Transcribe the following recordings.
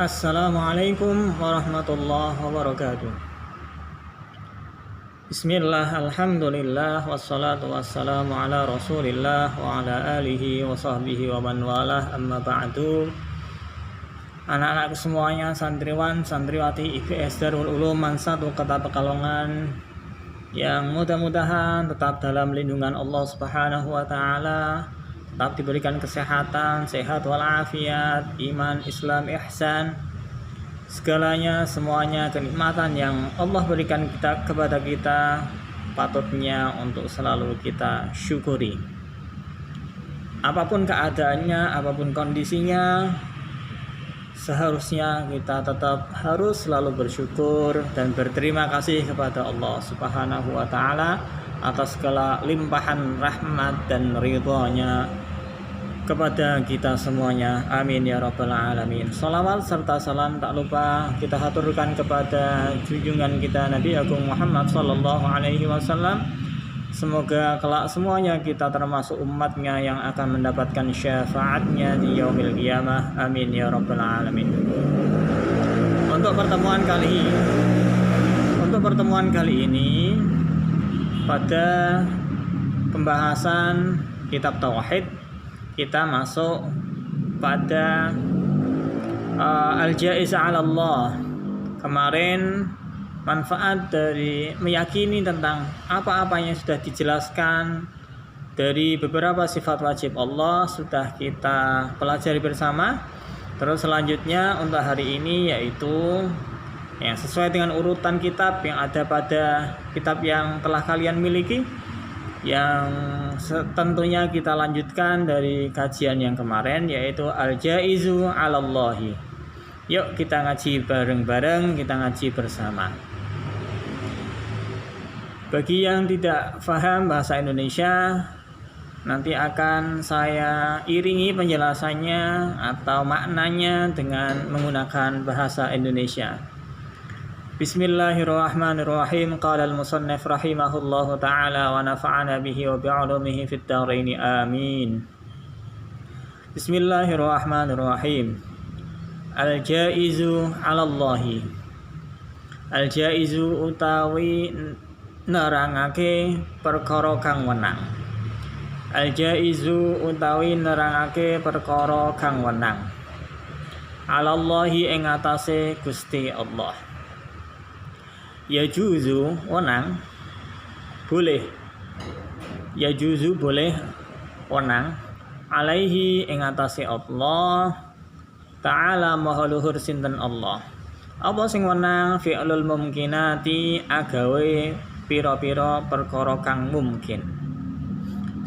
Assalamualaikum warahmatullahi wabarakatuh. Bismillah, alhamdulillah, wassalatu wassalamu ala rasulillah wa ala alihi wa sahbihi wa man walah, amma ba'du. Anak-anak semuanya, santriwan, santriwati IPS Darul Ulum Mansatu Kota Pekalongan, yang mudah-mudahan tetap dalam lindungan Allah Subhanahu wa taala, tetap diberikan kesehatan, sehat walafiat, iman, Islam, ihsan, segalanya, semuanya kenikmatan yang Allah berikan kepada kita patutnya untuk selalu kita syukuri. Apapun keadaannya, apapun kondisinya, seharusnya kita tetap harus selalu bersyukur dan berterima kasih kepada Allah Subhanahu wa taala atas segala limpahan rahmat dan ridhonya kepada kita semuanya. Amin ya rabbal alamin. Salawat serta salam tak lupa kita haturkan kepada junjungan kita Nabi Agung Muhammad sallallahu alaihi wasallam. Semoga kelak semuanya kita termasuk umatnya yang akan mendapatkan syafaatnya di yaumil qiyamah. Amin ya rabbal alamin. Untuk pertemuan kali ini pada pembahasan kitab tauhid, kita masuk pada al-jaiz 'ala Allah. Kemarin manfaat dari meyakini tentang apa-apa yang sudah dijelaskan dari beberapa sifat wajib Allah sudah kita pelajari bersama. Terus selanjutnya untuk hari ini yaitu yang sesuai dengan urutan kitab yang ada pada kitab yang telah kalian miliki, yang tentunya kita lanjutkan dari kajian yang kemarin, yaitu al-jaizu 'alallahi. Yuk kita ngaji bareng-bareng, kita ngaji bersama. Bagi yang tidak paham bahasa Indonesia, nanti akan saya iringi penjelasannya atau maknanya dengan menggunakan bahasa Indonesia. Bismillahirrahmanirrahim. Qala al-musannif rahimahullahu ta'ala wa nafa'ana bihi wa bi'ulumihi fid dharain amin. Bismillahirrahmanirrahim. Al-jaizu 'alallahi. Al-jaizu utawi nerangake perkara kang wenang. Al-jaizu utawi nerangake perkara kang wenang. 'Alallahi ing atase Gusti Allah. Yajuzu wenang, boleh. Yajuzu boleh wenang, alaihi ing atase Allah ta'ala maha luhur sinten Allah. Apa sing wenang? Fi'lul mumkinati, agawe pira-pira perkara kang mungkin.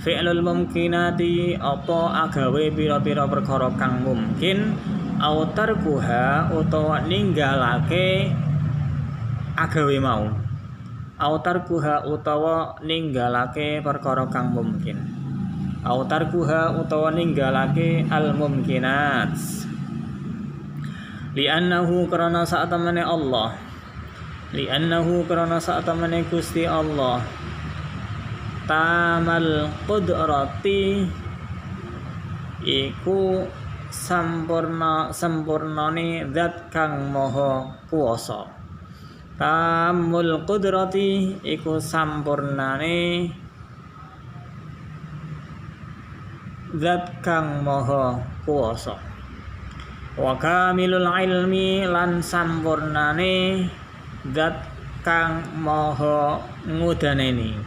Fi'lul mumkinati, apa agawe pira-pira perkara kang mungkin. Au tarkuha, utawa ninggalake agawe mau. Autarkuha utawa ninggalake perkara kang mungkin. Autarkuha utawa ninggalake al mumkinat. Li'annahu karana sa'atamane Allah. Li'annahu karana sa'atamane Gusti Allah. Tamal qudrati, iku sempurnane zat kang maha kuwasa. Tamul qudrati, iku sampurnane zat kang maha kuwasa. Wa kamilul ilmi, lan sampurnane zat kang maha ngudaneni.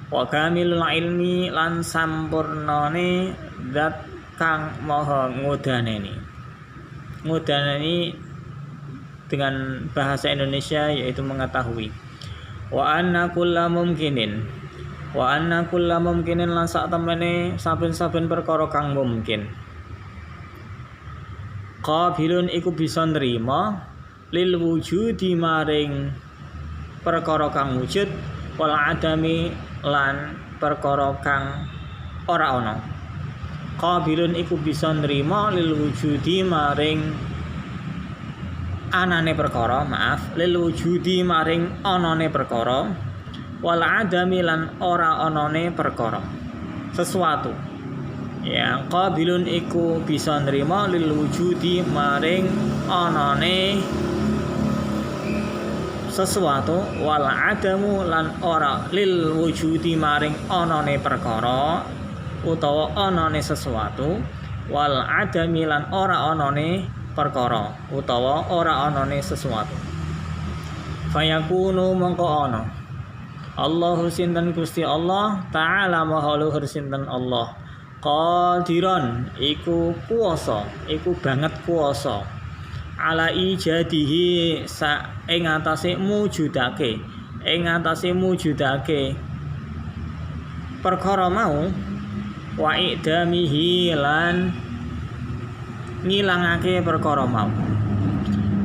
Wa kamilul ilmi, lan sampurnane zat kang maha ngudaneni. Ngudaneni dengan bahasa Indonesia yaitu mengetahui. Wa anna kulla mumkinin. Wa anna kulla mumkinin, lan sak temene saben-saben perkara kang mungkin. Qabilun, iku bisa nrima, lil wujudi, maring perkara kang wujud, wal adami, lan perkara kang ora ana. Qabilun, iku bisa nrima, lil wujudi, maring anane perkara, lil wujudi, maring anane perkara, wal adami, lan ora anane perkara. Sesuatu yang qabilun iku bisa nrimo lil wujudi maring anane sesuatu, wal adamu lan ora lil wujudi maring anane perkara utawa anane sesuatu, wal adami lan ora anane perkara utawa ora anane sesuatu. Fayakunu mongko ana Allahu sinten Gusti Allah taala maha luhur sinten Allah qadiran iku kuwasa, iku banget kuwasa ala ijadihi ing atase mujudake, perkara mau, wa idamihi lan ngilangake perkara mau.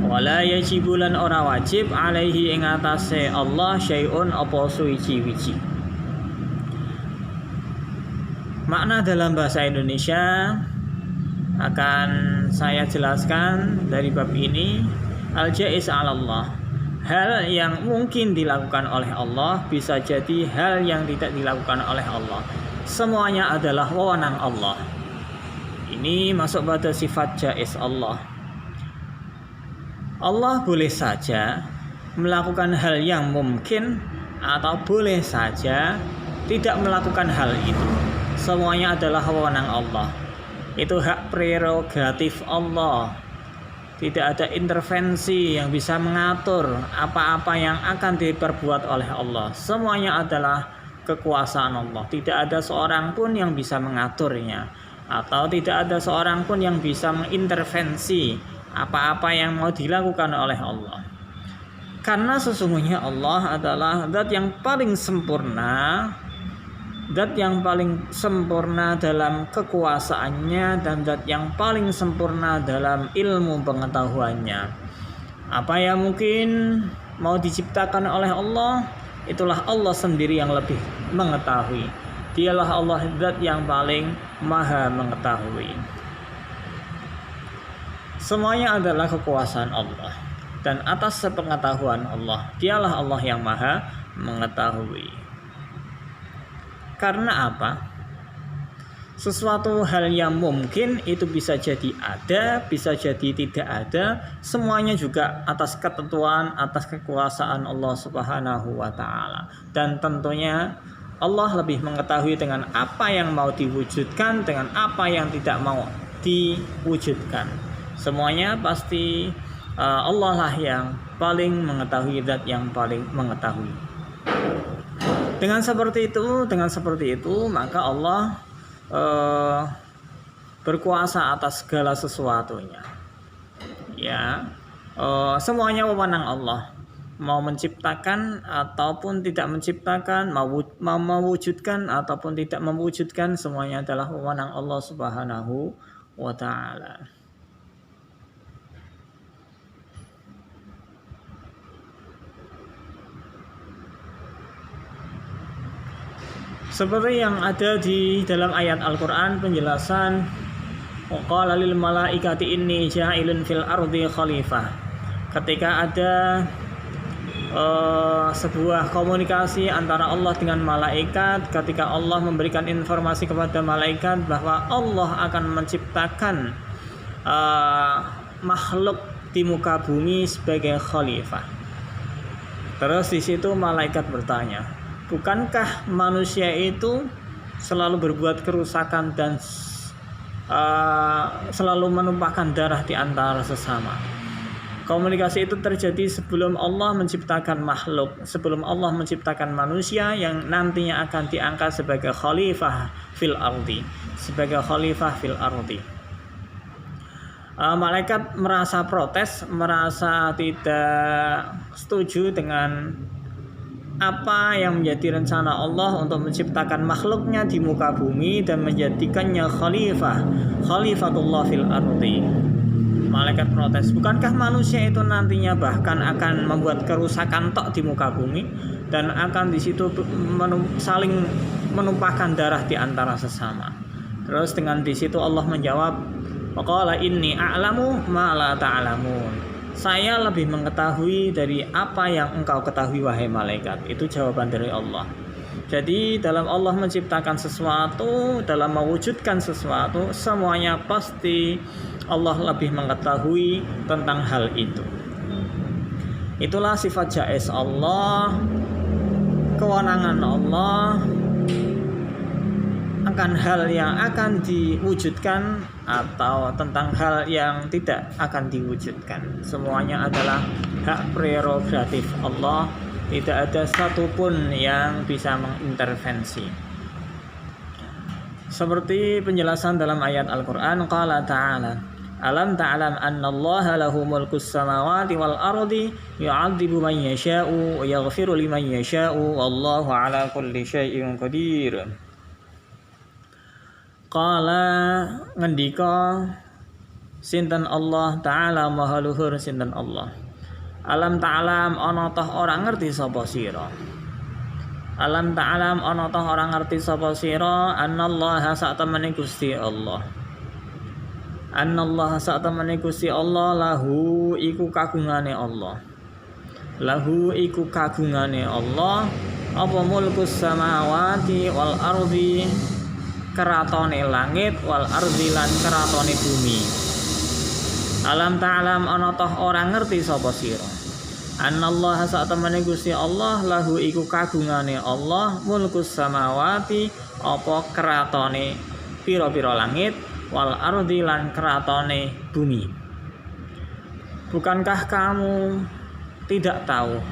Wala yajibulan ora wajib alaihi ing atase Allah syai'un apa suwiji-wiji. Makna dalam bahasa Indonesia akan saya jelaskan dari bab ini. Al-jaiz 'ala Allah, hal yang mungkin dilakukan oleh Allah bisa jadi hal yang tidak dilakukan oleh Allah. Semuanya adalah wewenang Allah. Ini masuk pada sifat jaiz Allah. Allah boleh saja melakukan hal yang mungkin atau boleh saja tidak melakukan hal itu. Semuanya adalah wewenang Allah. Itu hak prerogatif Allah. Tidak ada intervensi yang bisa mengatur apa-apa yang akan diperbuat oleh Allah. Semuanya adalah kekuasaan Allah. Tidak ada seorang pun yang bisa mengaturnya, atau tidak ada seorang pun yang bisa mengintervensi apa-apa yang mau dilakukan oleh Allah. Karena sesungguhnya Allah adalah zat yang paling sempurna, zat yang paling sempurna dalam kekuasaannya, dan zat yang paling sempurna dalam ilmu pengetahuannya. Apa yang mungkin mau diciptakan oleh Allah, itulah Allah sendiri yang lebih mengetahui. Dialah Allah zat yang paling maha mengetahui. Semuanya adalah kekuasaan Allah, dan atas sepengetahuan Allah, dialah Allah yang maha mengetahui. Karena apa? Sesuatu hal yang mungkin itu bisa jadi ada, bisa jadi tidak ada. Semuanya juga atas ketentuan, atas kekuasaan Allah Subhanahu wa ta'ala. Dan tentunya Allah lebih mengetahui dengan apa yang mau diwujudkan, dengan apa yang tidak mau diwujudkan. Semuanya pasti Allah lah yang paling mengetahui, zat yang paling mengetahui. Dengan seperti itu, maka Allah berkuasa atas segala sesuatunya. Ya, semuanya wewenang Allah. Mau menciptakan ataupun tidak menciptakan, mau mewujudkan ataupun tidak mewujudkan, semuanya adalah wewenang Allah Subhanahu wa ta'ala. Seperti yang ada di dalam ayat Al-Quran penjelasan, waqala lil malaikati inni ja'ilun fil ardi khalifah. Ketika ada sebuah komunikasi antara Allah dengan malaikat, ketika Allah memberikan informasi kepada malaikat bahwa Allah akan menciptakan makhluk di muka bumi sebagai khalifah. Terus di situ malaikat bertanya, bukankah manusia itu selalu berbuat kerusakan dan selalu menumpahkan darah di antara sesama? Komunikasi itu terjadi sebelum Allah menciptakan makhluk, sebelum Allah menciptakan manusia yang nantinya akan diangkat sebagai khalifah fil ardi, sebagai khalifah fil ardi. Malaikat merasa protes, merasa tidak setuju dengan apa yang menjadi rencana Allah untuk menciptakan makhluknya di muka bumi dan menjadikannya khalifatullah fil ardi. Malaikat protes, bukankah manusia itu nantinya bahkan akan membuat kerusakan tok di muka bumi dan akan di situ saling menumpahkan darah di antara sesama? Terus dengan di situ Allah menjawab, waqala inni a'lamu ma la ta'lamun. Saya lebih mengetahui dari apa yang engkau ketahui wahai malaikat. Itu jawaban dari Allah. Jadi dalam Allah menciptakan sesuatu, dalam mewujudkan sesuatu, semuanya pasti Allah lebih mengetahui tentang hal itu. Itulah sifat jaiz Allah, kewenangan Allah akan hal yang akan diwujudkan atau tentang hal yang tidak akan diwujudkan. Semuanya adalah hak prerogatif Allah. Tidak ada satupun yang bisa mengintervensi. Seperti penjelasan dalam ayat Al-Quran, qala ta'ala, alam ta'lam annallaha lahu mulkus samawati wal ardi yu'adzibu man yasha'u wa yaghfiru liman yasha'u wallahu ala kulli syai'in qadir. Qala ngendika sinten Allah Ta'ala maha luhur sinten Allah. Alam ta'lam ana toh ora ngerti sapa sira. Alam ta'lam ana toh ora ngerti sapa sira annallaha satamene Gusti Allah. Annallaha satamene Gusti Allah lahu iku kagungane Allah. Lahu iku kagungane Allah apa mulkus samawati wal ardi, keratone langit, wal ardi lan keratone bumi. Alam ta'lam ana toh ora ngerti sapa sira. Annallaha satamene Gusti Allah lahu iku kagungane Allah mulkus samawati apa keratone pira-pira langit, wal ardi lan keratone bumi. Bukankah kamu tidak tahu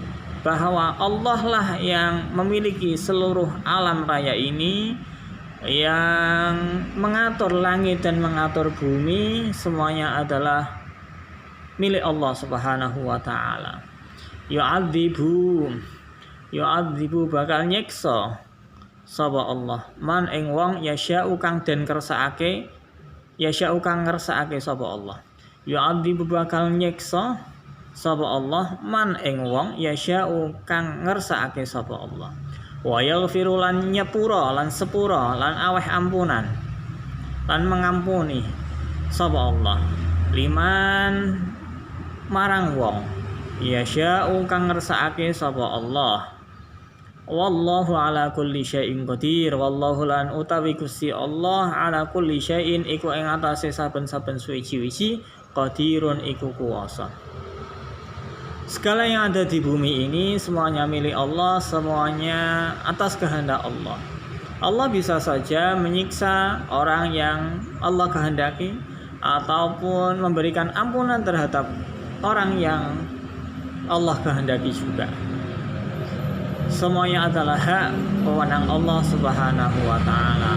bahwa Allah lah yang memiliki seluruh alam raya ini, yang mengatur langit dan mengatur bumi, semuanya adalah milik Allah Subhanahu wa ta'ala. Yu'adzibu bakal nyiksa sapa Allah man ing wong yasya'u kang den kersakake, yasya'u kang ngersakake sapa Allah. Yu'adzibu bakal nyiksa sapa Allah man ing wong yasya'u kang ngersakake sapa Allah. Wa yaghfiru lan nyepura lan sepura lan aweh ampunan lan mengampuni sapa Allah liman marang wong yasya'u kang ngersakake sapa Allah. Wallahu ala kulli syai'in qadir. Wallahu lan utawi Gusti Allah ala kulli syai'in iku ing atase saben-saben suci-suci, qadirun iku kuwasa. Segala yang ada di bumi ini semuanya milik Allah, semuanya atas kehendak Allah. Allah bisa saja menyiksa orang yang Allah kehendaki ataupun memberikan ampunan terhadap orang yang Allah kehendaki juga. Semuanya adalah hak wewenang Allah Subhanahu wa ta'ala.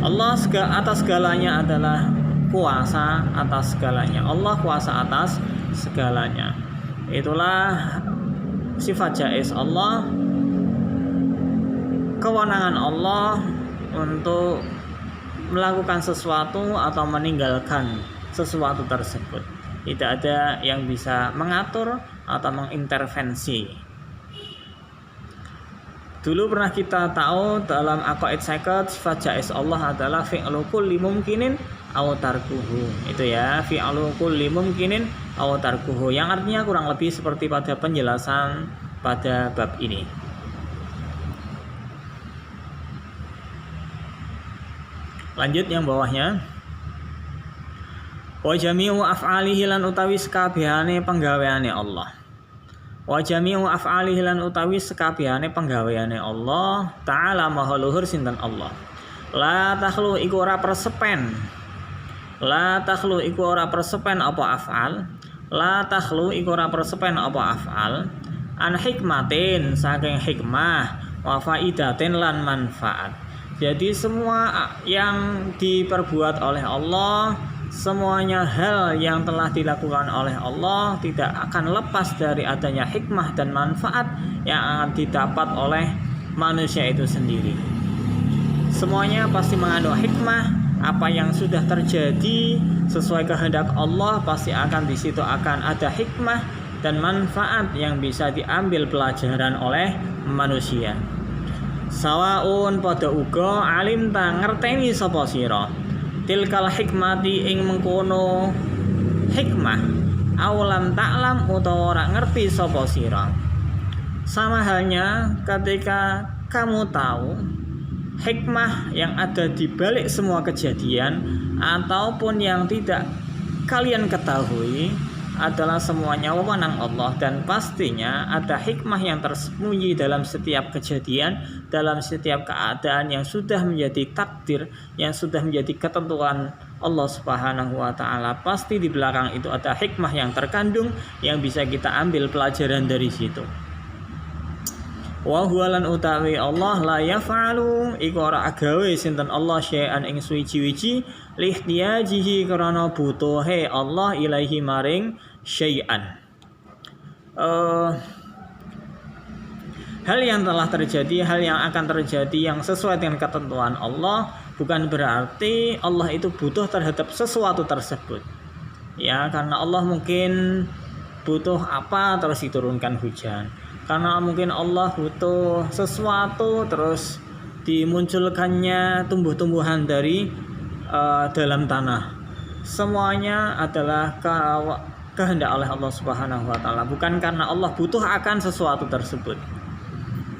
Allah atas segalanya adalah kuasa atas segalanya. Allah kuasa atas segalanya. Itulah sifat jaiz Allah, kewenangan Allah untuk melakukan sesuatu atau meninggalkan sesuatu tersebut. Tidak ada yang bisa mengatur atau mengintervensi. Dulu pernah kita tahu dalam aqaid seket sifat jaiz Allah adalah fi'lu kulli mumkinin aw tarkuhu. Itu ya, fi'lu kulli mumkinin aw tarkuhu, yang artinya kurang lebih seperti pada penjelasan pada bab ini. Lanjut yang bawahnya. Wa jami'u af'alihi lan utawi sekabehane penggaweane Allah. Wa jami'u af'alihi lan utawi sekabehane penggaweane Allah Ta'ala maha luhur sinten Allah. La takhlu iku ora persepen. La takhlu iku ora persepen apa af'al. La takhlu iku ora persepen apa af'al. An hikmatin saking hikmah wa faidatin lan manfaat. Jadi semua yang diperbuat oleh Allah, semuanya hal yang telah dilakukan oleh Allah tidak akan lepas dari adanya hikmah dan manfaat yang akan didapat oleh manusia itu sendiri. Semuanya pasti mengandung hikmah. Apa yang sudah terjadi sesuai kehendak Allah pasti akan di situ akan ada hikmah dan manfaat yang bisa diambil pelajaran oleh manusia. Sawaun pada uga alim ta ngerteni sapa sira tilkal hikmati ing mengkono hikmah awalam ta'lam utawa ora ngerti sapa sira. Sama halnya ketika kamu tahu hikmah yang ada di balik semua kejadian ataupun yang tidak kalian ketahui adalah semuanya wewenang Allah, dan pastinya ada hikmah yang tersembunyi dalam setiap kejadian, dalam setiap keadaan yang sudah menjadi takdir, yang sudah menjadi ketentuan Allah Subhanahu wa taala. Pasti di belakang itu ada hikmah yang terkandung yang bisa kita ambil pelajaran dari situ. Wa huwa lan utawi Allah la yaf'alu iku ora agawe sinten Allah syai'an ing suwi-wiji lihtiyajihi karena butuhe Allah ilaihi maring syai'an. Hal yang telah terjadi, hal yang akan terjadi yang sesuai dengan ketentuan Allah, bukan berarti Allah itu butuh terhadap sesuatu tersebut. Ya, karena Allah mungkin butuh apa terus diturunkan hujan. Karena mungkin Allah butuh sesuatu terus dimunculkannya tumbuh-tumbuhan dari dalam tanah. Semuanya adalah kehendak oleh Allah Subhanahu wa taala, bukan karena Allah butuh akan sesuatu tersebut.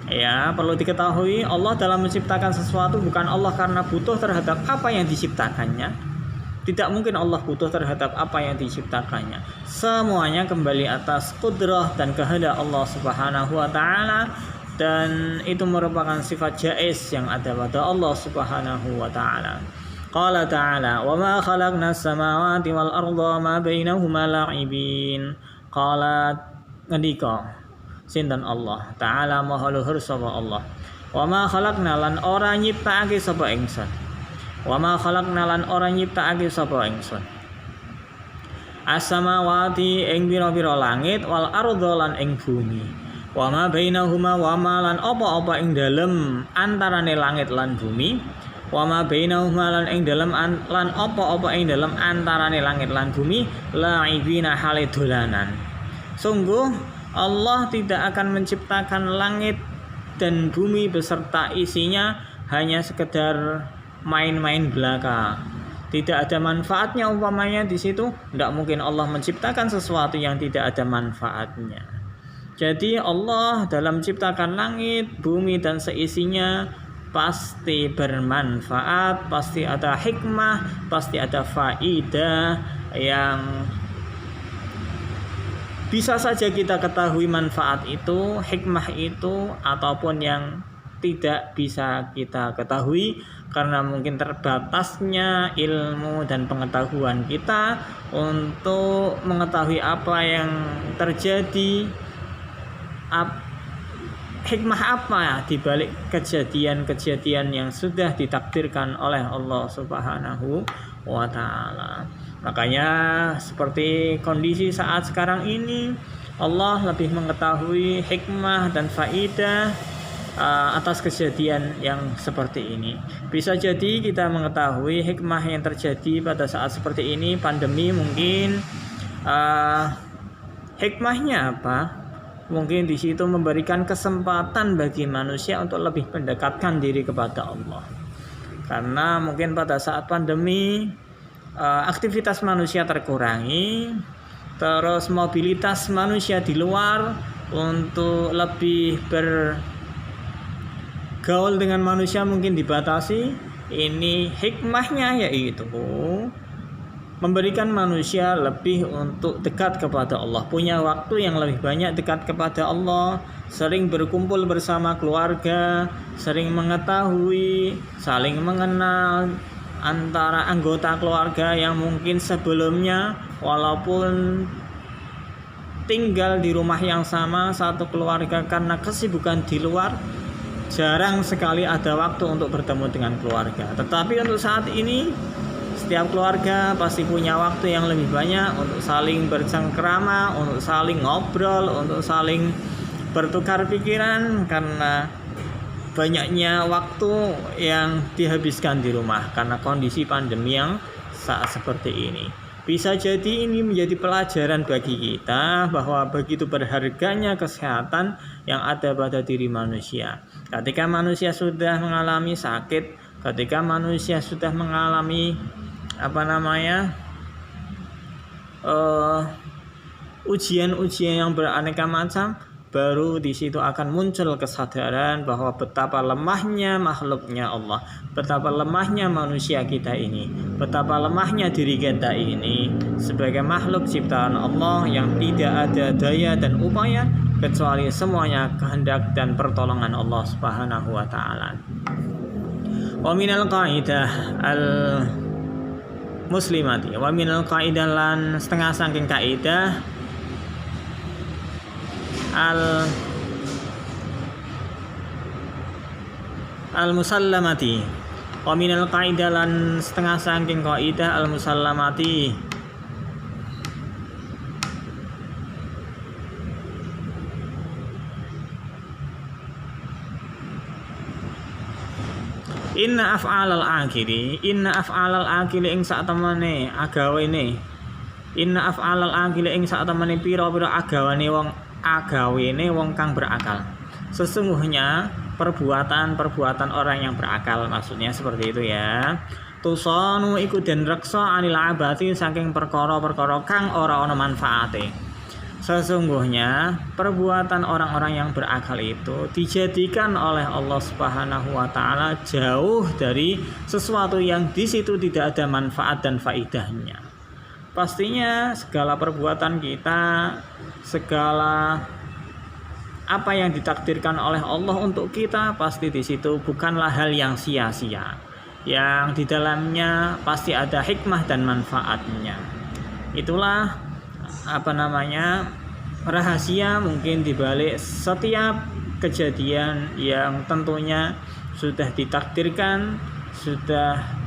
Ya, perlu diketahui Allah dalam menciptakan sesuatu bukan Allah karena butuh terhadap apa yang diciptakannya. Tidak mungkin Allah butuh terhadap apa yang diciptakannya. Semuanya kembali atas kudrah dan kehendak Allah Subhanahu wa taala, dan itu merupakan sifat jaiz yang ada pada Allah Subhanahu wa taala. Qala ta'ala, "Wa ma khalaqnas samawati wal arda ma bainahuma la'ibin." Qala ngendika sinten Allah taala maha luhur sapa Allah. Wa ma khalaqna lan ora nyiptakake sapa ingsun. Wa ma khalaqna lan ora nyiptakake sapa ingsun as-samawati ing pira-pira langit wal ardha lan ing bumi. Wa ma bainahuma wa ma lan apa-apa ing dalem antarane langit lan bumi. Wa ma bainahuma lan ing dalem lan apa-apa ing dalem antarane langit lan bumi la'ibina hale dolanan. Sungguh Allah tidak akan menciptakan langit dan bumi beserta isinya hanya sekedar main-main belaka. Tidak ada manfaatnya umpamanya di situ, tidak mungkin Allah menciptakan sesuatu yang tidak ada manfaatnya. Jadi Allah dalam menciptakan langit, bumi dan seisinya pasti bermanfaat, pasti ada hikmah, pasti ada faidah yang bisa saja kita ketahui manfaat itu, hikmah itu, ataupun yang tidak bisa kita ketahui karena mungkin terbatasnya ilmu dan pengetahuan kita untuk mengetahui apa yang terjadi, hikmah apa di balik kejadian-kejadian yang sudah ditakdirkan oleh Allah Subhanahu wa taala. Makanya seperti kondisi saat sekarang ini, Allah lebih mengetahui hikmah dan faidah atas kejadian yang seperti ini. Bisa jadi kita mengetahui hikmah yang terjadi pada saat seperti ini, pandemi mungkin hikmahnya apa? Mungkin di situ memberikan kesempatan bagi manusia untuk lebih mendekatkan diri kepada Allah. Karena mungkin pada saat pandemi aktivitas manusia terkurangi, terus mobilitas manusia di luar untuk lebih bergaul dengan manusia mungkin dibatasi. Ini hikmahnya yaitu memberikan manusia lebih untuk dekat kepada Allah, punya waktu yang lebih banyak dekat kepada Allah, sering berkumpul bersama keluarga, sering mengetahui, saling mengenal antara anggota keluarga yang mungkin sebelumnya walaupun tinggal di rumah yang sama satu keluarga karena kesibukan di luar, jarang sekali ada waktu untuk bertemu dengan keluarga. Tetapi untuk saat ini setiap keluarga pasti punya waktu yang lebih banyak untuk saling bercengkrama, untuk saling ngobrol, untuk saling bertukar pikiran karena banyaknya waktu yang dihabiskan di rumah karena kondisi pandemi yang saat seperti ini. Bisa jadi ini menjadi pelajaran bagi kita bahwa begitu berharganya kesehatan yang ada pada diri manusia. Ketika manusia sudah mengalami sakit, ketika manusia sudah mengalami ujian-ujian yang beraneka macam, baru di situ akan muncul kesadaran bahwa betapa lemahnya makhluknya Allah, betapa lemahnya manusia kita ini, betapa lemahnya diri kita ini sebagai makhluk ciptaan Allah yang tidak ada daya dan upaya kecuali semuanya kehendak dan pertolongan Allah Subhanahu wa taala. Wa minal qaidah al muslimati wa minal qaidah lan setengah saking kaidah al musallamati wa minal qaidah lan setengah saking qaidah al musallamati inna af'alal akili ing sak temene agawene inna af'alal akili ing sak temene pira-pira agawene wong kang berakal. Sesungguhnya perbuatan orang yang berakal, maksudnya seperti itu ya. Tusanu iku den reksa anil abati saking perkara-perkara kang ora ana manfaate. Sesungguhnya perbuatan orang-orang yang berakal itu dijadikan oleh Allah Subhanahu wa taala jauh dari sesuatu yang di situ tidak ada manfaat dan faidahnya. Pastinya segala perbuatan kita, segala apa yang ditakdirkan oleh Allah untuk kita, pasti di situ bukanlah hal yang sia-sia. Yang di dalamnya pasti ada hikmah dan manfaatnya. Itulah rahasia mungkin dibalik setiap kejadian yang tentunya sudah ditakdirkan, sudah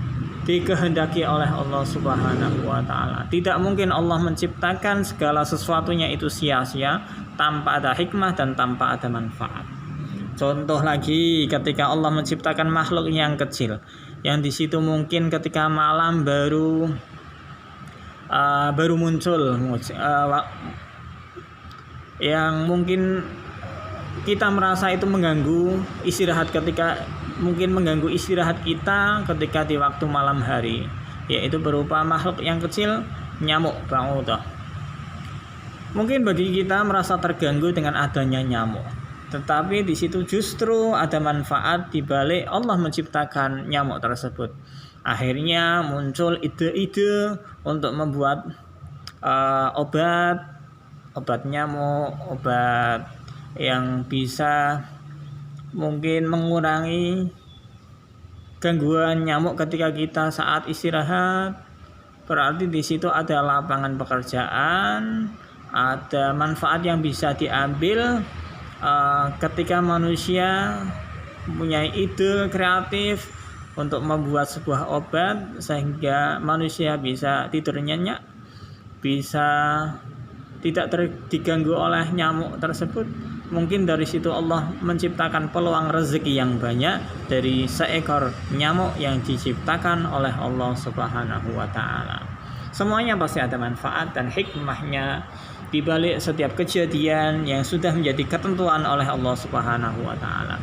dikehendaki oleh Allah Subhanahu wa taala. Tidak mungkin Allah menciptakan segala sesuatunya itu sia-sia tanpa ada hikmah dan tanpa ada manfaat. Contoh lagi, ketika Allah menciptakan makhluk yang kecil, yang di situ mungkin ketika malam baru muncul, yang mungkin kita merasa itu mengganggu istirahat kita ketika di waktu malam hari, yaitu berupa makhluk yang kecil, nyamuk ba'udah. Mungkin bagi kita merasa terganggu dengan adanya nyamuk, tetapi di situ justru ada manfaat di balik Allah menciptakan nyamuk tersebut. Akhirnya muncul ide-ide untuk membuat obat nyamuk, obat yang bisa mungkin mengurangi gangguan nyamuk ketika kita saat istirahat. Berarti di situ ada lapangan pekerjaan, ada manfaat yang bisa diambil ketika manusia mempunyai ide kreatif untuk membuat sebuah obat sehingga manusia bisa tidur nyenyak, bisa tidak diganggu oleh nyamuk tersebut. Mungkin dari situ Allah menciptakan peluang rezeki yang banyak dari seekor nyamuk yang diciptakan oleh Allah Subhanahu wa taala. Semuanya pasti ada manfaat dan hikmahnya di balik setiap kejadian yang sudah menjadi ketentuan oleh Allah Subhanahu wa taala.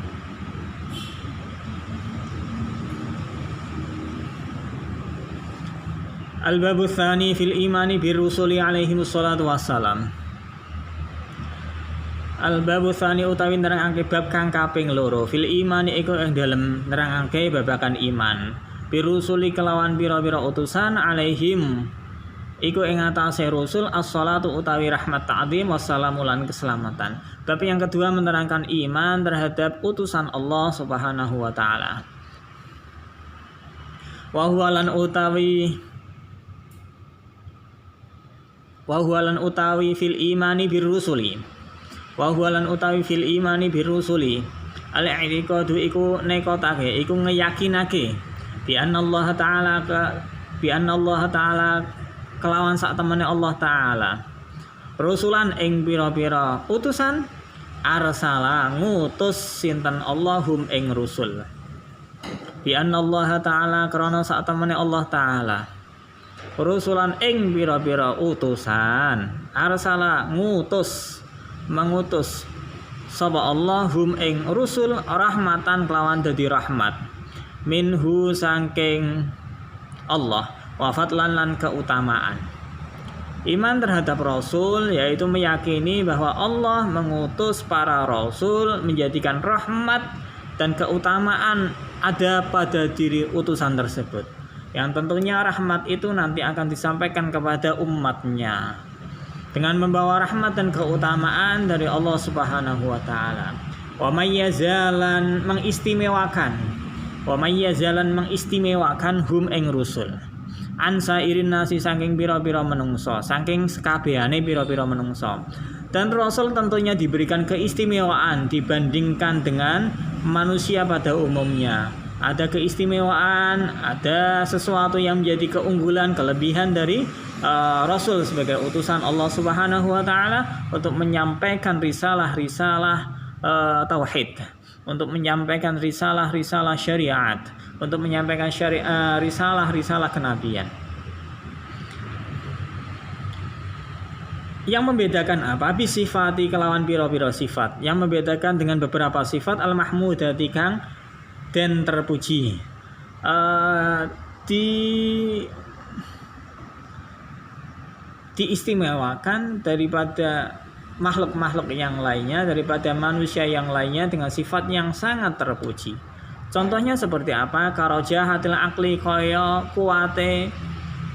Al-babu tsani fil imani birrusuli alaihi wassalatu wassalam. Al-babu tsani utawi nerangake bab kang kaping 2 fil imani iku ing dalem nerangake babakan iman. Birrusuli kelawan pira-pira utusan alaihim iku ing atase rusul as-salatu utawi rahmat ta'zim wassalamu lan keselamatan. Bab yang kedua menerangkan iman terhadap utusan Allah Subhanahu wa taala. Wa huwa lan utawi fil imani birrusuli. Wa huwa lan utawi fil imani birrusuli. Al-i'tiqadu iku nekotake, iku ngeyakinake bi anna Allah taala kelawan sak temene Allah taala. Rusulan ing pira-pira utusan arsala ngutus sinten Allahum ing rusul. Bi anna Allah taala krana sak temene Allah taala. Rusulan ing pira-pira utusan arsala mengutus sapa Allahum ing rusul rahmatan kelawan dadi rahmat minhu saking Allah wa fadlan lan keutamaan. Iman terhadap Rasul yaitu meyakini bahwa Allah mengutus para Rasul, menjadikan rahmat dan keutamaan ada pada diri utusan tersebut. Yang tentunya rahmat itu nanti akan disampaikan kepada umatnya dengan membawa rahmat dan keutamaan dari Allah Subhanahu wa taala. Wa may yazalan mengistimewakan hum ing rusul. Ansa irin nasi saking pira-pira menungso, saking sekabehane pira-pira menungso. Dan Rasul tentunya diberikan keistimewaan dibandingkan dengan manusia pada umumnya. Ada keistimewaan, ada sesuatu yang menjadi keunggulan, kelebihan dari Rasul sebagai utusan Allah Subhanahu wa taala untuk menyampaikan risalah-risalah tauhid, untuk menyampaikan risalah-risalah syariat, untuk menyampaikan risalah-risalah kenabian. Yang membedakan apa? Bisifati kelawan piro-piro sifat. Yang membedakan dengan beberapa sifat al-mahmudati kang den terpuji. Diistimewakan daripada makhluk-makhluk yang lainnya, daripada manusia yang lainnya dengan sifat yang sangat terpuji. Contohnya seperti apa? Karojahatil akli, kaya kuate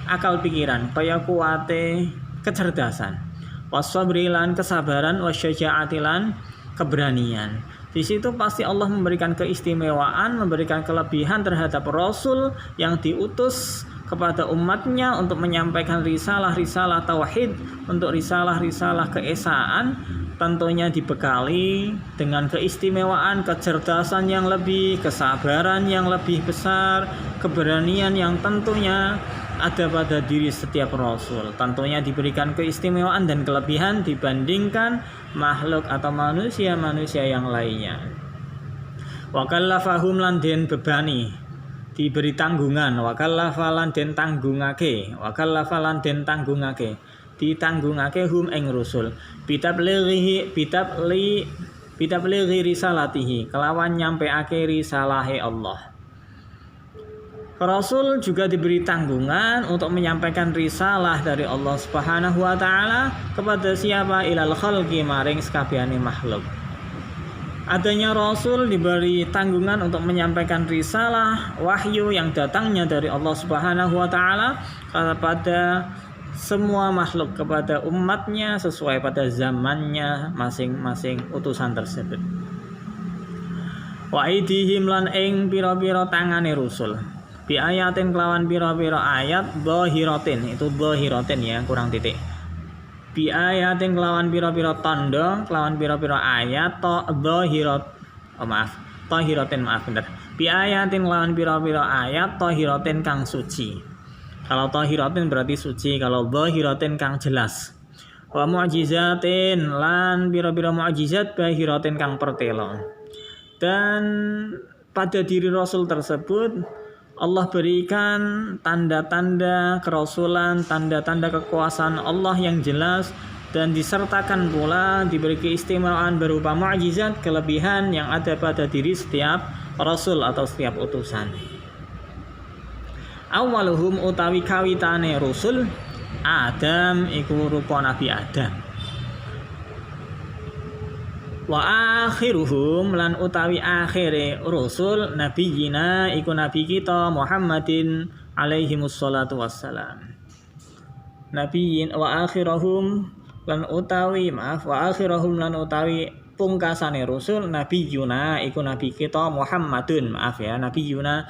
akal pikiran, kaya kuate kecerdasan, wasabrilan kesabaran, wasyaja'atilan keberanian. Di situ pasti Allah memberikan keistimewaan, memberikan kelebihan terhadap Rasul yang diutus kepada umatnya untuk menyampaikan risalah-risalah tauhid, untuk risalah-risalah keesaan, tentunya dibekali dengan keistimewaan, kecerdasan yang lebih, kesabaran yang lebih besar, keberanian yang tentunya ada pada diri setiap Rasul. Tentunya diberikan keistimewaan dan kelebihan dibandingkan makhluk atau manusia-manusia yang lainnya. Wa kallafahum lan den bebani, diberi tanggungan, wa kallafalan den tanggungake, ditanggungake hum ing rusul bitablighi risalatihi, kelawan nyampeake risalahe Allah. Rasul juga diberi tanggungan untuk menyampaikan risalah dari Allah Subhanahu wa taala kepada siapa? Ilal khalqi, maring sekabehane makhluk. Adanya Rasul diberi tanggungan untuk menyampaikan risalah wahyu yang datangnya dari Allah Subhanahu wa taala kepada semua makhluk, kepada umatnya sesuai pada zamannya masing-masing utusan tersebut. Wa aidihim lan ing pira-pira tangane Rasul. Bi ayatin kelawan pira-pira ayat dhahiratin, itu dhahiratin ya, kurang titik. Bi ayatin kelawan pira-pira tanda, kelawan pira-pira ayat tahiratin, bener. Bi ayatin kelawan pira-pira ayat tahiratin kang suci. Kalau tahiratin berarti suci, kalau dhahiratin kang jelas. Wa mu'jizatin lan pira-pira mu'jizat bahiratin kang pertelo. Dan pada diri Rasul tersebut Allah berikan tanda-tanda kerasulan, tanda-tanda kekuasaan Allah yang jelas, dan disertakan pula diberi keistimewaan berupa mukjizat, kelebihan yang ada pada diri setiap Rasul atau setiap utusan. Awaluhum utawi kawitane Rasul Adam iku rupa Nabi Adam. Wa akhiruhum lan utawi akhire Rasul nabiyina iku nabi kita Muhammadin alaihi wassalatu wassalam. Nabiyin wa akhiruhum lan utawi pungkasane Rasul nabiyuna iku nabi kita Muhammadun, nabiyuna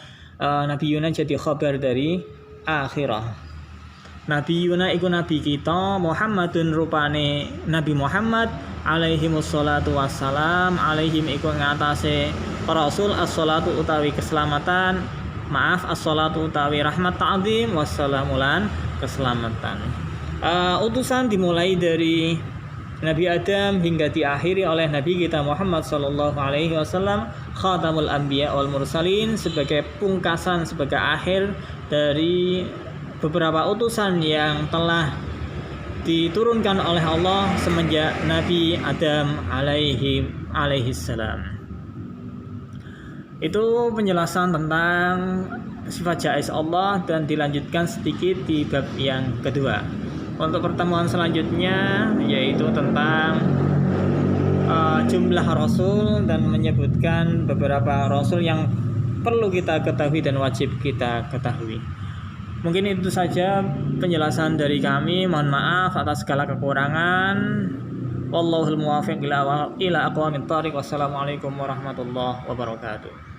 jadi khabar dari akhirah. Nabiyuna iku nabi kita Muhammadun rupane Nabi Muhammad alaihi wassalatu wassalam, alaihim iku ngatasé Rasul as-salatu utawi keselamatan, as-salatu utawi rahmat ta'zim, wassalamulan keselamatan. Utusan dimulai dari Nabi Adam hingga diakhiri oleh Nabi kita Muhammad sallallahu alaihi wasallam, khatamul anbiya wal mursalin, sebagai pungkasan, sebagai akhir dari beberapa utusan yang telah diturunkan oleh Allah semenjak Nabi Adam alaihi salam. Itu penjelasan tentang sifat jaiz Allah, dan dilanjutkan sedikit di bab yang kedua. untuk pertemuan selanjutnya, yaitu tentang jumlah rasul dan menyebutkan beberapa rasul yang perlu kita ketahui dan wajib kita ketahui. Mungkin itu saja penjelasan dari kami. Mohon maaf atas segala kekurangan. Wallahul muwaffiq ila aqwamit thoriq. Wassalamualaikum warahmatullahi wabarakatuh.